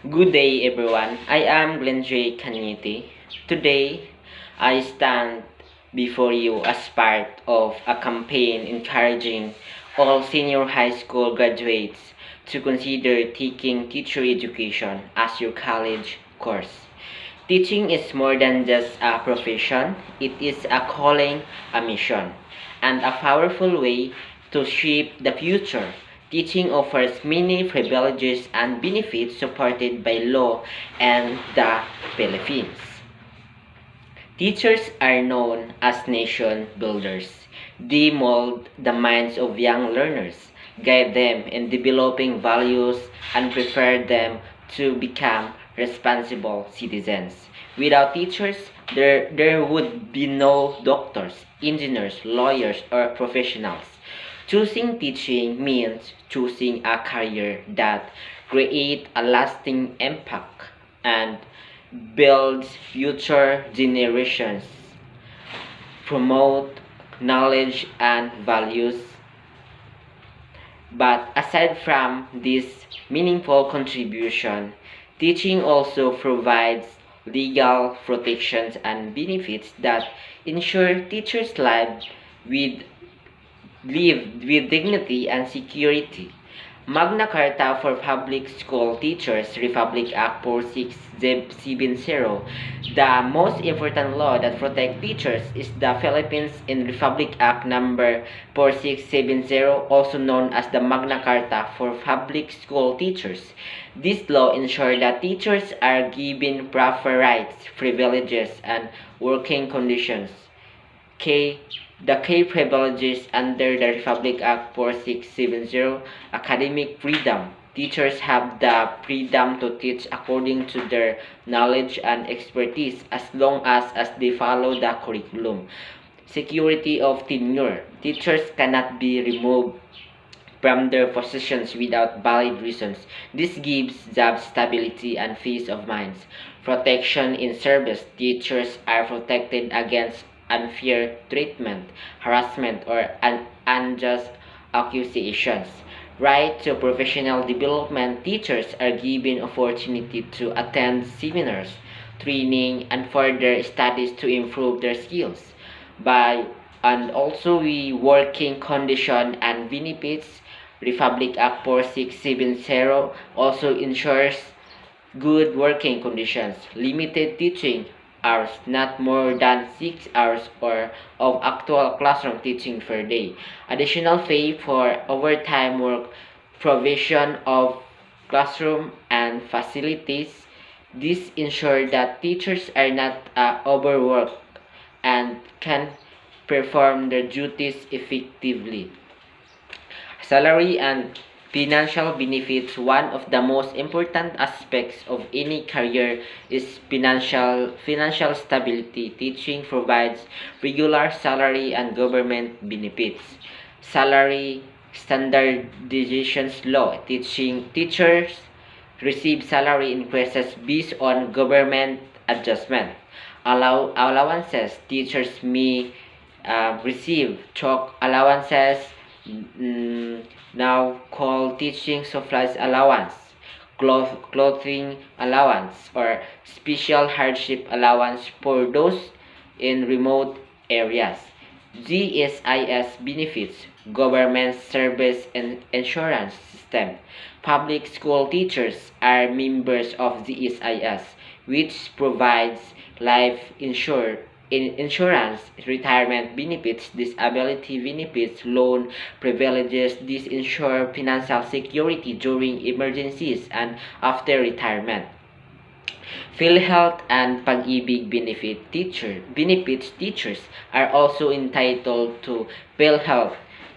Good day, everyone. I am Glenn J. Cañete. Today, I stand before you as part of a campaign encouraging all senior high school graduates to consider taking teacher education as your college course. Teaching is more than just a profession, it is a calling, a mission, and a powerful way to shape the future. Teaching offers many privileges and benefits supported by law and the Philippines. Teachers are known as nation builders. They mold the minds of young learners, guide them in developing values, and prepare them to become responsible citizens. Without teachers, there would be no doctors, engineers, lawyers, or professionals. Choosing teaching means choosing a career that creates a lasting impact and builds future generations, promote knowledge and values. But aside from this meaningful contribution, teaching also provides legal protections and benefits that ensure teachers' lives with live with dignity and security. Magna Carta for Public School Teachers, Republic Act 4670. The most important law that protects teachers is the Philippines in Republic Act number 4670, also known as the Magna Carta for Public School Teachers. This law ensures that teachers are given proper rights, privileges, and working conditions. K. The key privileges under the Republic Act 4670: academic freedom. Teachers have the freedom to teach according to their knowledge and expertise as long as they follow the curriculum. Security of tenure. Teachers cannot be removed from their positions without valid reasons. This gives job stability and peace of mind. Protection in service. Teachers are protected against unfair treatment, harassment, or unjust accusations. Right to professional development. Teachers are given opportunity to attend seminars, training, and further studies to improve their skills. By and also we working condition and benefits. Republic Act 4670 also ensures good working conditions, limited teaching hours, not more than 6 hours or of actual classroom teaching per day, additional pay for overtime work, provision of classroom and facilities. This ensures that teachers are not overworked and can perform their duties effectively. Salary and financial benefits. One of the most important aspects of any career is financial stability. Teaching provides regular salary and government benefits. Salary standardizations law. Teachers receive salary increases based on government adjustment. Allowances. Teachers may receive chalk allowances, now called teaching supplies allowance, clothing allowance, or special hardship allowance for those in remote areas. GSIS benefits, government service and insurance system. Public school teachers are members of GSIS, which provides life insurance, retirement benefits, disability benefits, loan privileges. These ensure financial security during emergencies and after retirement. PhilHealth and Pag-ibig benefits. Teachers are also entitled to PhilHealth,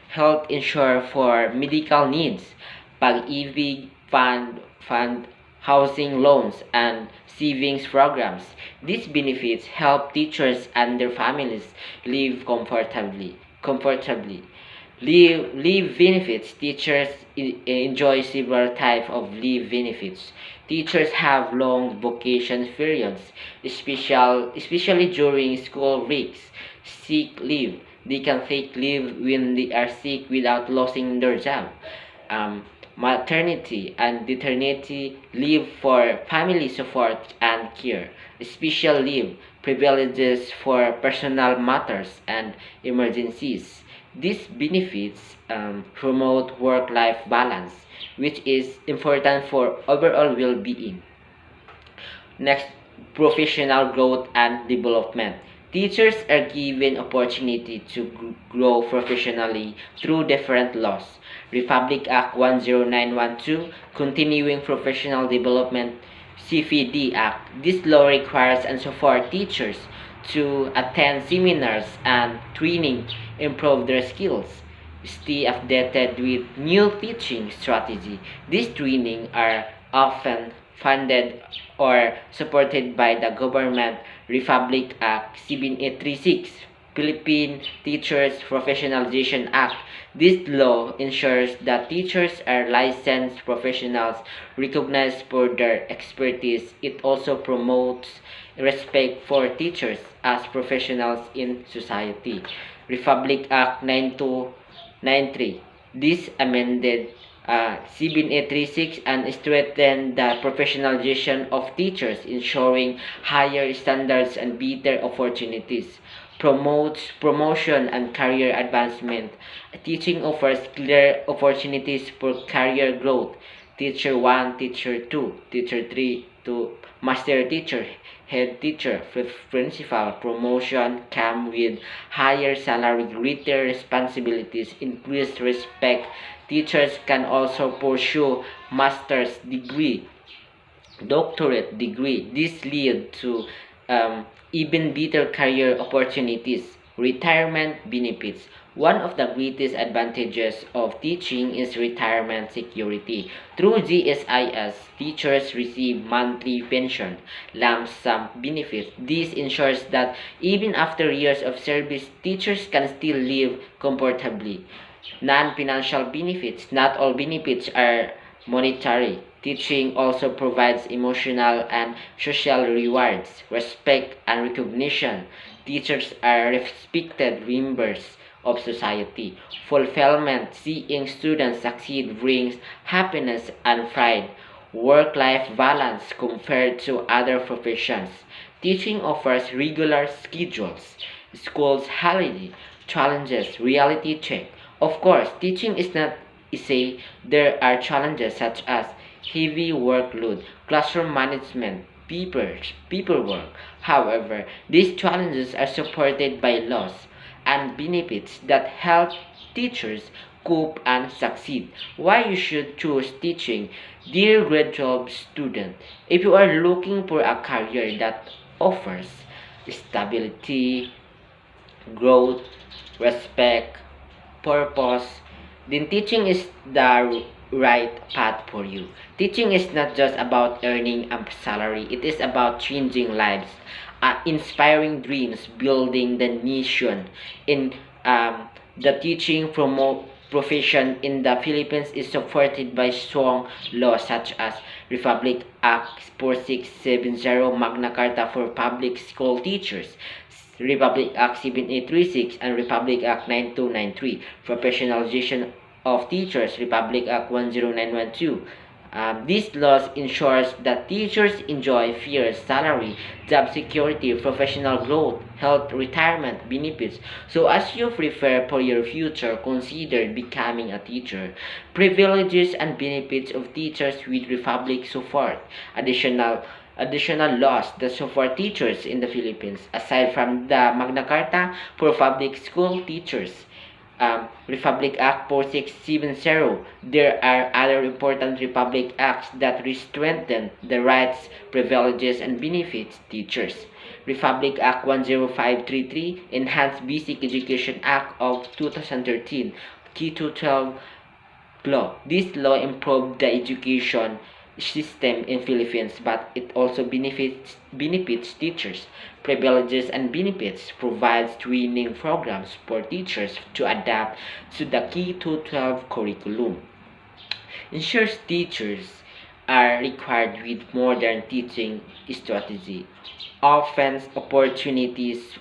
health insurance for medical needs, Pag-ibig fund housing loans, and savings programs. These benefits help teachers and their families live comfortably. Leave benefits. Teachers enjoy several types of leave benefits. Teachers have long vacation periods, especially during school breaks. Sick leave. They can take leave when they are sick without losing their job. maternity and paternity leave for family support and care, special leave, privileges for personal matters and emergencies. These benefits promote work-life balance, which is important for overall well-being. Next, professional growth and development. Teachers are given opportunity to grow professionally through different laws. Republic Act 10912, Continuing Professional Development, CPD Act. This law requires and supports teachers to attend seminars and training, improve their skills, stay updated with new teaching strategy. These training are often funded or supported by the government. Republic Act 7836, Philippine Teachers Professionalization Act. This law ensures that teachers are licensed professionals recognized for their expertise. It also promotes respect for teachers as professionals in society. Republic Act 9293. This amended 7836 and strengthened the professionalization of teachers, ensuring higher standards and better opportunities. Promotes promotion and career advancement. Teaching offers clear opportunities for career growth. Teacher 1, Teacher 2, Teacher 3 to Master Teacher, Head Teacher, Principal. Promotion come with higher salary, greater responsibilities, increased respect. Teachers can also pursue master's degree, doctorate degree. This lead to even better career opportunities. Retirement benefits. One of the greatest advantages of teaching is retirement security. Through GSIS, teachers receive monthly pension, lump sum benefits. This ensures that even after years of service, teachers can still live comfortably. Non-financial benefits. Not all benefits are monetary. Teaching also provides emotional and social rewards, respect and recognition. Teachers are respected members of society. Fulfillment. Seeing students succeed brings happiness and pride. Work-life balance compared to other professions. Teaching offers regular schedules, schools holiday, challenges, reality check. Of course, teaching is not easy. There are challenges such as heavy workload, classroom management, paperwork. However, these challenges are supported by laws and benefits that help teachers cope and succeed. Why you should choose teaching? Dear grade 12 student, if you are looking for a career that offers stability, growth, respect, purpose, then teaching is the right path for you. Teaching is not just about earning a salary, it is about changing lives, inspiring dreams, building the nation. In the teaching profession in the Philippines is supported by strong laws such as Republic Act 4670, Magna Carta for Public School Teachers, Republic Act 7836, and Republic Act 9293, Professionalization of Teachers, Republic Act 10912. These laws ensures that teachers enjoy fair salary, job security, professional growth, health, retirement benefits. So as you prepare for your future, consider becoming a teacher. Privileges and benefits of teachers with Republic support. Additional laws that support teachers in the Philippines, aside from the Magna Carta for public school teachers, Republic Act 4670, there are other important Republic Acts that strengthen the rights, privileges, and benefits teachers. Republic Act 10533, Enhanced Basic Education Act of 2013, Key to 12 law. This law improved the education system in Philippines, but it also benefits teachers. Privileges and benefits provides training programs for teachers to adapt to the Key to 12 curriculum. Ensures teachers are required with modern teaching strategy, offers opportunities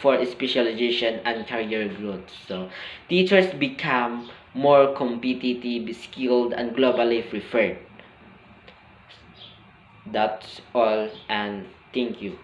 for specialization and career growth. So teachers become more competitive, skilled, and globally preferred. That's all, and thank you.